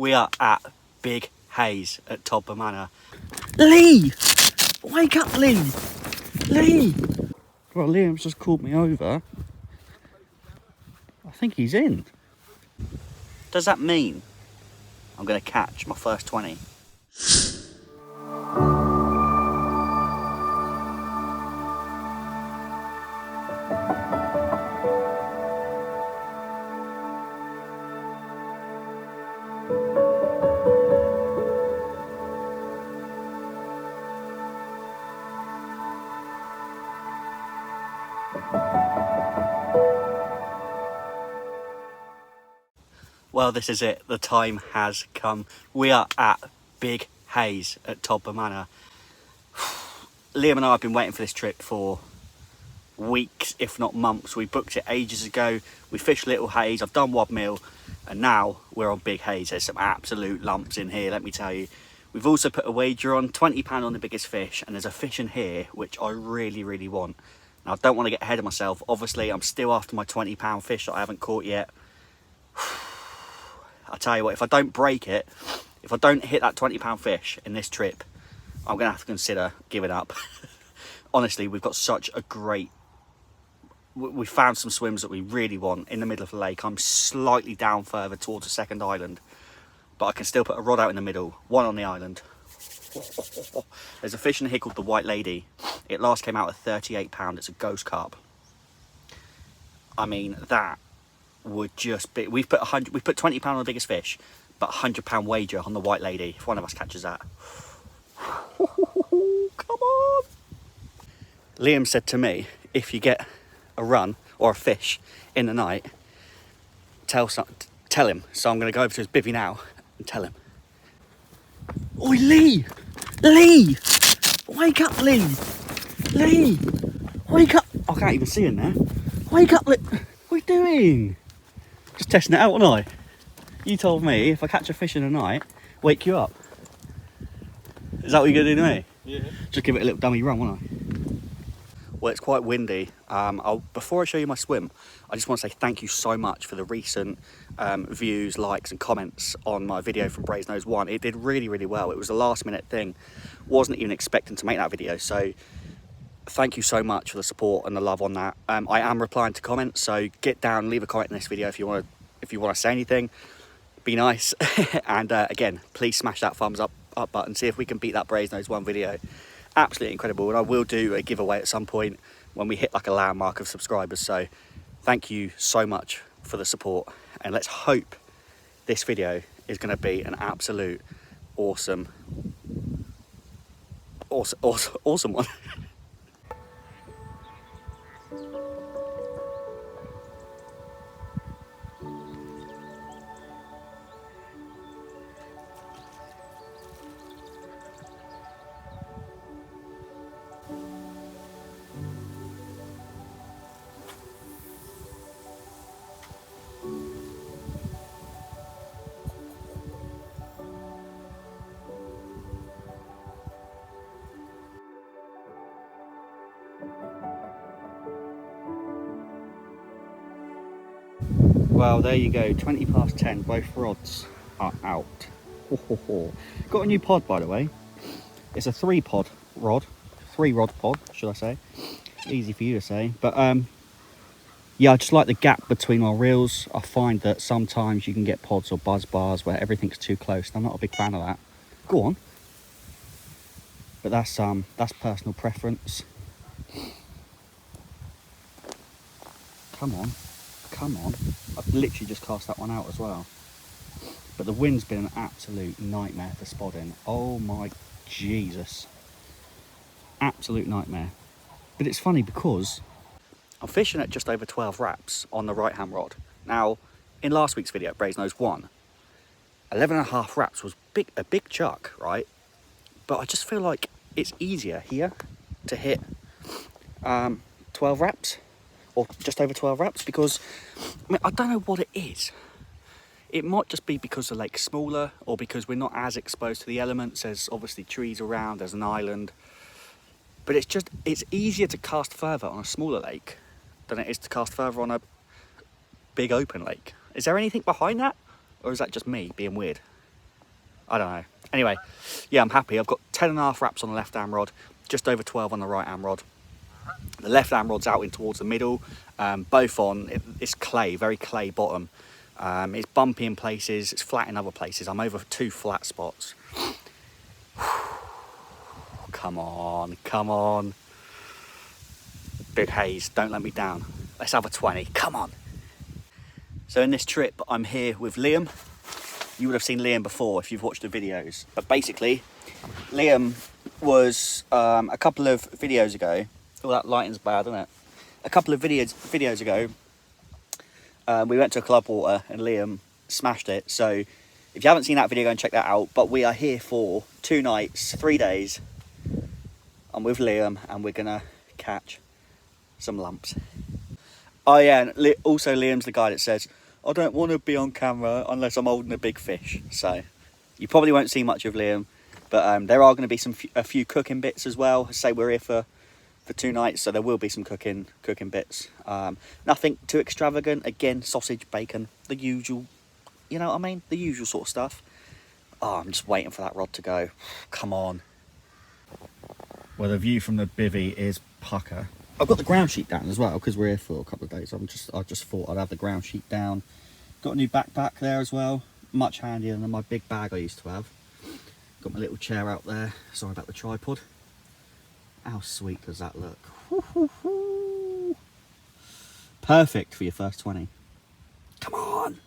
We are at Big Hayes at Todber Manor. Lee! Wake up, Lee! Lee! Well, Liam's just called me over. I think he's in. Does that mean I'm going to catch my first 20? Well, this is it. The time has come. We are at Big Hayes at Todber Manor. Liam and I have been waiting for this trip for weeks, if not months. We booked it ages ago. We fished Little Hayes, I've done Wadmill, and now we're on Big Hayes. There's some absolute lumps in here, let me tell you. We've also put a wager on, £20 on the biggest fish, and there's a fish in here which I really, really want. Now, I don't want to get ahead of myself. Obviously, I'm still after my £20 fish that I haven't caught yet. I tell you what, if I don't break it, if I don't hit that £20 fish in this trip, I'm going to have to consider giving up. Honestly, we've got such a great... We found some swims that we really want in the middle of the lake. I'm slightly down further towards the second island, but I can still put a rod out in the middle, one on the island. There's a fish in here called the White Lady. It last came out at £38. It's a ghost carp. I mean, that would just be... We've put £20 on the biggest fish, but £100 wager on the White Lady if one of us catches that. Come on! Liam said to me, if you get a run or a fish in the night, tell him. So I'm going to go over to his bivvy now and tell him. Oi, Lee! Lee! Wake up, Lee! Lee! Wake up! I can't even see him there. Wake up, Lee! What are you doing? Just testing it out, wasn't I? You told me if I catch a fish in the night, wake you up. Is that what you're going to do to me? Yeah. Just give it a little dummy run, won't I? Well, it's quite windy. Before I show you my swim, I just want to say thank you so much for the recent views, likes and comments on my video from Brazenose 1. It did really, really well. It was a last minute thing. Wasn't even expecting to make that video. So thank you so much for the support and the love on that. I am replying to comments, so get down, leave a comment in this video if you want to say anything. Be nice. And again, please smash that thumbs up button. See if we can beat that Brazenose 1 video. Absolutely incredible, and I will do a giveaway at some point when we hit like a landmark of subscribers. So thank you so much for the support, and let's hope this video is going to be an absolute awesome one. Well, there you go, 20 past 10, both rods are out. Got a new pod, by the way. It's a 3-rod pod, should I say. Easy for you to say. But yeah, I just like the gap between my reels. I find that sometimes you can get pods or buzz bars where everything's too close, and I'm not a big fan of that. Go on. But that's personal preference. Come on. Come on. I've literally just cast that one out as well. But the wind's been an absolute nightmare for spodding. Oh my Jesus. Absolute nightmare. But it's funny because I'm fishing at just over 12 wraps on the right hand rod. Now, in last week's video, Brazenose 1, 11.5 wraps was a big chuck, right? But I just feel like it's easier here to hit 12 wraps. Or just over 12 wraps, because I mean, I don't know what it is. It might just be because the lake's smaller, or because we're not as exposed to the elements. There's obviously trees around, there's an island, but it's easier to cast further on a smaller lake than it is to cast further on a big open lake. Is there anything behind that, or is that just me being weird? I don't know. Anyway, yeah, I'm happy. I've got 10.5 wraps on the left hand rod, just over 12 on the right hand rod. The left hand rod's out in towards the middle, both on, it's clay, very clay bottom. It's bumpy in places, it's flat in other places. I'm over 2 flat spots. Come on, come on. Big Hayes, don't let me down. Let's have a 20, come on. So in this trip, I'm here with Liam. You would have seen Liam before if you've watched the videos. But basically, Liam was a couple of videos ago. Oh, that lighting's bad, isn't it? A couple of videos ago, we went to a club water and Liam smashed it. So if you haven't seen that video, go and check that out. But we are here for 2 nights, 3 days. I'm with Liam and we're gonna catch some lumps. Oh yeah, and also Liam's the guy that says, I don't want to be on camera unless I'm holding a big fish. So you probably won't see much of Liam, but there are going to be a few cooking bits as well. I say we're here for 2 nights, so there will be some cooking bits. Nothing too extravagant. Again, sausage, bacon, the usual, you know what I mean? The usual sort of stuff. Oh, I'm just waiting for that rod to go. Come on. Well, the view from the bivvy is pucker. I've got the ground sheet down as well because we're here for a couple of days. I just thought I'd have the ground sheet down. Got a new backpack there as well. Much handier than my big bag I used to have. Got my little chair out there. Sorry about the tripod. How sweet does that look? Perfect for your first 20. Come on.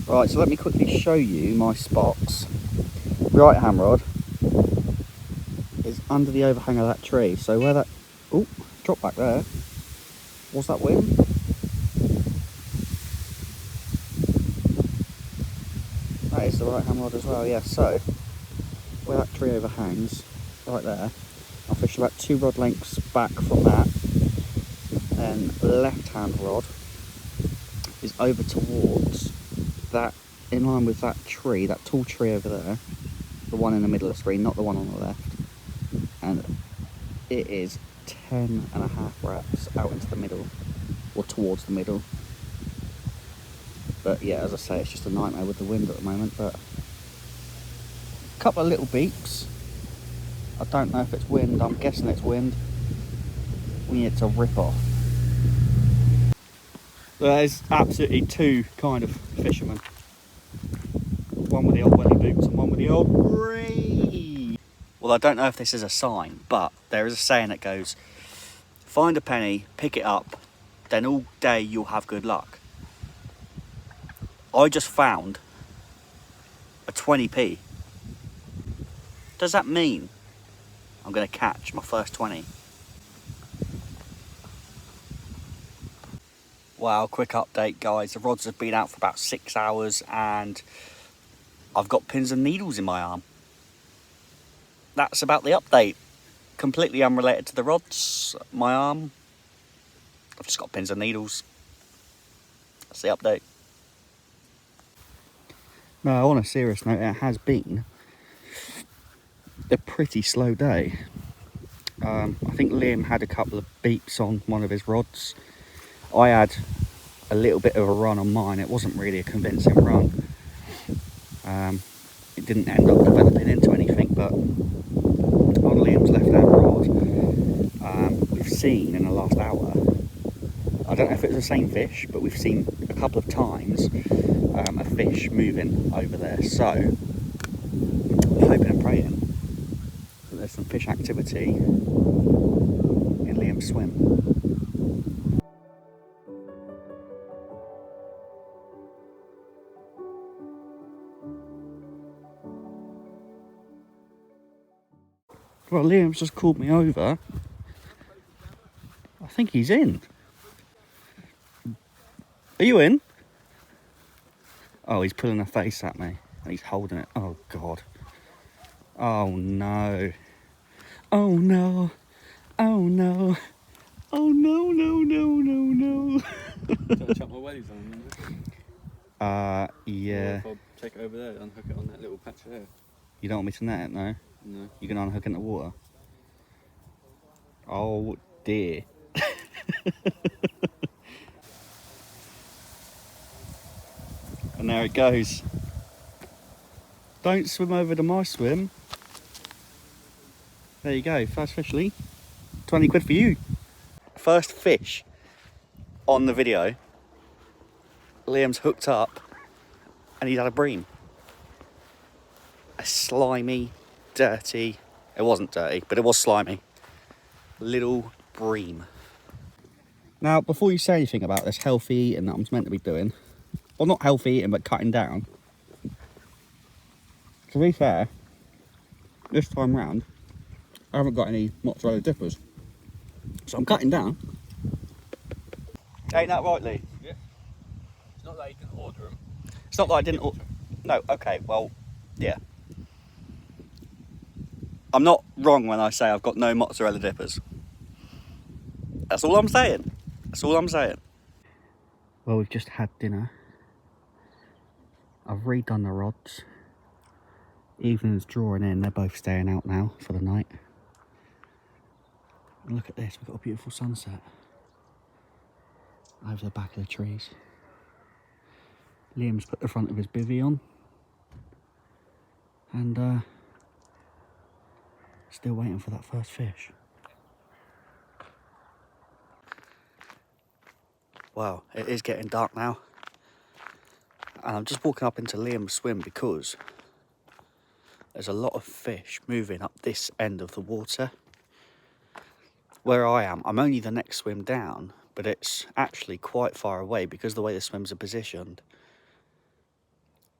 Right, so let me quickly show you my spots. Right hand rod is under the overhang of that tree. So where that, oh, drop back there. What's that wind? That is the right hand rod as well, yeah. So where that tree overhangs, right there, I'll fish about 2 rod lengths back from that. Then left hand rod is over towards that, in line with that tree, that tall tree over there, the one in the middle of the screen, not the one on the left, and it is 10.5 wraps out into the middle, or towards the middle. But yeah, as I say, it's just a nightmare with the wind at the moment. But a couple of little beeps. I don't know if it's wind, I'm guessing it's wind. We need to rip off. There's absolutely 2 kind of fishermen. One with the old welly boots and one with the old bree. Well, I don't know if this is a sign, but there is a saying that goes, find a penny, pick it up, then all day you'll have good luck. I just found a 20p. Does that mean I'm going to catch my first 20? Wow, quick update guys, the rods have been out for about 6 hours and I've got pins and needles in my arm. That's about the update. Completely unrelated to the rods, my arm. I've just got pins and needles. That's the update. No, on a serious note, it has been a pretty slow day. I think Liam had a couple of beeps on one of his rods. I had a little bit of a run on mine. It wasn't really a convincing run. It didn't end up developing into anything, but on Liam's left-hand rod, we've seen in the last hour, I don't know if it's the same fish, but we've seen a couple of times a fish moving over there. So I'm hoping and praying that there's some fish activity in Liam's swim. Well, Liam's just called me over. I think he's in. Are you in? Oh, he's pulling a face at me and he's holding it. Oh, God. Oh, no. Oh, no. Oh, no. Oh, no, no, no, no, no. I chuck my wellies on? Yeah. Or if I take it over there and hook it on that little patch there. You don't want me to net it, no? No. You're gonna unhook it in the water? Oh dear. And there it goes. Don't swim over to my swim. There you go, first fish, Lee. 20 quid for you. First fish on the video. Liam's hooked up and he's had a bream. A slimy, dirty, it wasn't dirty, but it was slimy. Little bream. Now, before you say anything about this healthy eating that I'm meant to be doing, well, not healthy eating, but cutting down, to be fair, this time round, I haven't got any mozzarella dippers. So I'm cutting down. Ain't that right, Lee? Yeah. It's not like you can order them. It's not that I didn't order. No, okay, well, yeah. I'm not wrong when I say I've got no mozzarella dippers. That's all I'm saying. That's all I'm saying. Well, we've just had dinner. I've redone the rods. Evening's drawing in. They're both staying out now for the night. And look at this. We've got a beautiful sunset over the back of the trees. Liam's put the front of his bivvy on. And still waiting for that first fish. Wow, it is getting dark now. And I'm just walking up into Liam's swim because there's a lot of fish moving up this end of the water. Where I am, I'm only the next swim down, but it's actually quite far away because the way the swims are positioned.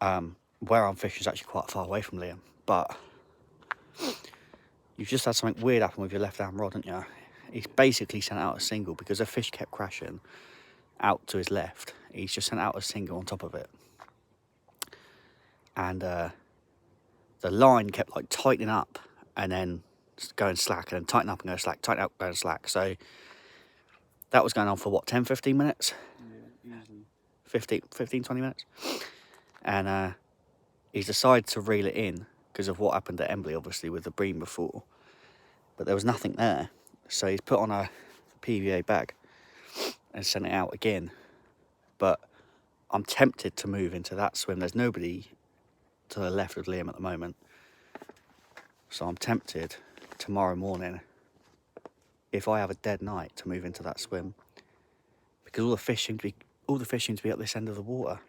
Where I'm fishing is actually quite far away from Liam, but you've just had something weird happen with your left-hand rod, haven't you? He's basically sent out a single because the fish kept crashing out to his left. He's just sent out a single on top of it. And the line kept like tightening up and then going slack and then tighten up and go slack, tighten up, going slack. So that was going on for what, 10, 15 minutes? Yeah, easily. 15, 20 minutes. And he's decided to reel it in because of what happened at Embley, obviously, with the bream before. But there was nothing there. So he's put on a PVA bag and sent it out again. But I'm tempted to move into that swim. There's nobody to the left of Liam at the moment. So I'm tempted tomorrow morning, if I have a dead night, to move into that swim. Because all the fish seem to be at this end of the water.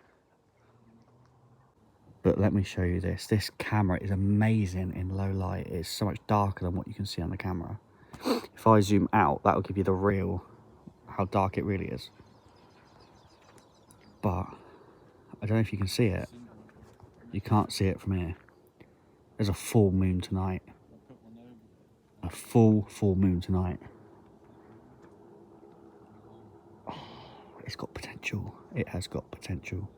But let me show you this. This camera is amazing in low light. It's so much darker than what you can see on the camera. If I zoom out, that'll give you the real, how dark it really is. But I don't know if you can see it. You can't see it from here. There's a full moon tonight. A full moon tonight. Oh, it's got potential. It has got potential.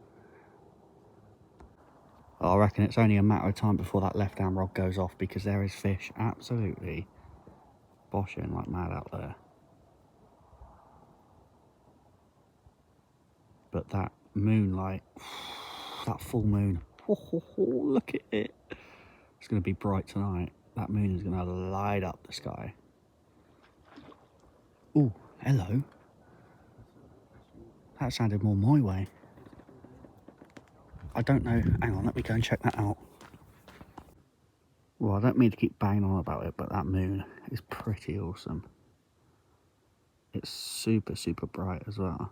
I reckon it's only a matter of time before that left-hand rod goes off because there is fish absolutely boshing like mad out there. But that moonlight, that full moon, look at it. It's going to be bright tonight. That moon is going to light up the sky. Oh, hello. That sounded more my way. I don't know. Hang on, let me go and check that out. Well, I don't mean to keep banging on about it, but that moon is pretty awesome. It's super, super bright as well.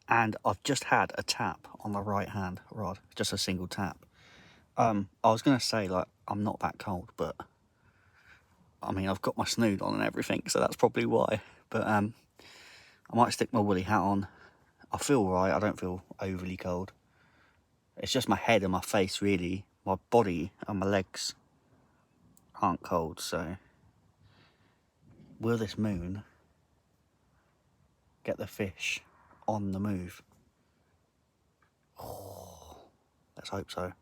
And I've just had a tap on the right-hand rod, just a single tap. I was going to say, like, I'm not that cold, but I mean, I've got my snood on and everything, so that's probably why. But I might stick my woolly hat on. I feel right. I don't feel overly cold. It's just my head and my face, really. My body and my legs aren't cold, so will this moon get the fish on the move? Oh, let's hope so.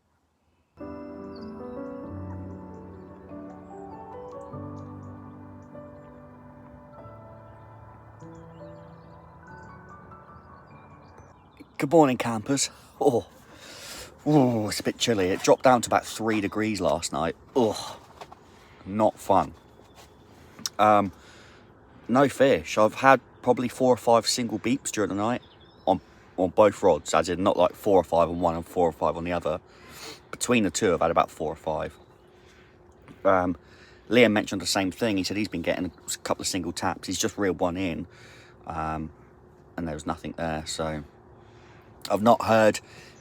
Good morning, campers. Oh, it's a bit chilly. It dropped down to about 3 degrees last night. Oh, not fun. No fish. I've had probably 4 or 5 single beeps during the night on both rods, as in not like 4 or 5 on one and 4 or 5 on the other. Between the two, I've had about 4 or 5. Liam mentioned the same thing. He said he's been getting a couple of single taps. He's just reeled one in, and there was nothing there. So I've not heard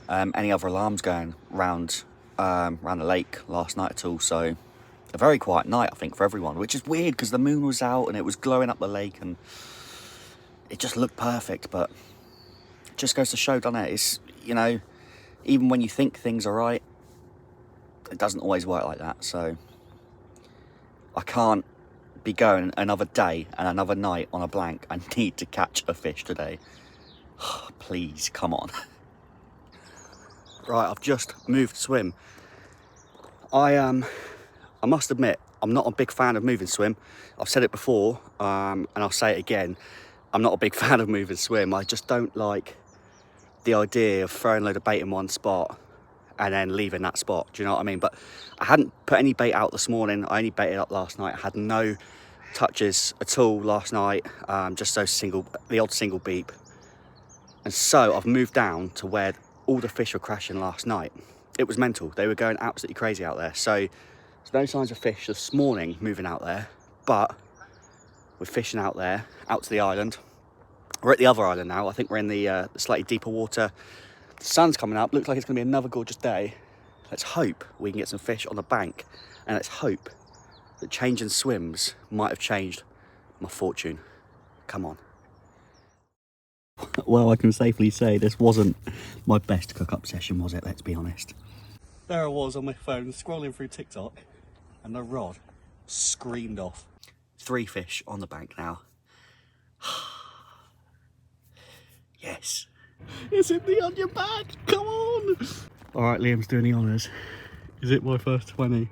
any other alarms going round the lake last night at all. So a very quiet night, I think, for everyone, which is weird because the moon was out and it was glowing up the lake and it just looked perfect. But it just goes to show, doesn't it? It's, you know, even when you think things are right, it doesn't always work like that. So I can't be going another day and another night on a blank. I need to catch a fish today. Please, come on. Right, I've just moved swim. I must admit, I'm not a big fan of moving swim. I've said it before, and I'll say it again. I'm not a big fan of moving swim. I just don't like the idea of throwing a load of bait in one spot and then leaving that spot. Do you know what I mean? But I hadn't put any bait out this morning. I only baited up last night. I had no touches at all last night, just the odd single beep. And so I've moved down to where all the fish were crashing last night. It was mental. They were going absolutely crazy out there. So there's no signs of fish this morning moving out there, but we're fishing out there, out to the island. We're at the other island now. I think we're in the slightly deeper water. The sun's coming up. Looks like it's going to be another gorgeous day. Let's hope we can get some fish on the bank, and let's hope that changing swims might have changed my fortune. Come on. Well, I can safely say this wasn't my best cook-up session, was it? Let's be honest. There I was on my phone, scrolling through TikTok, and the rod screamed off. 3 fish on the bank now. Yes. It's in the on your back. Come on. All right, Liam's doing the honours. Is it my first 20?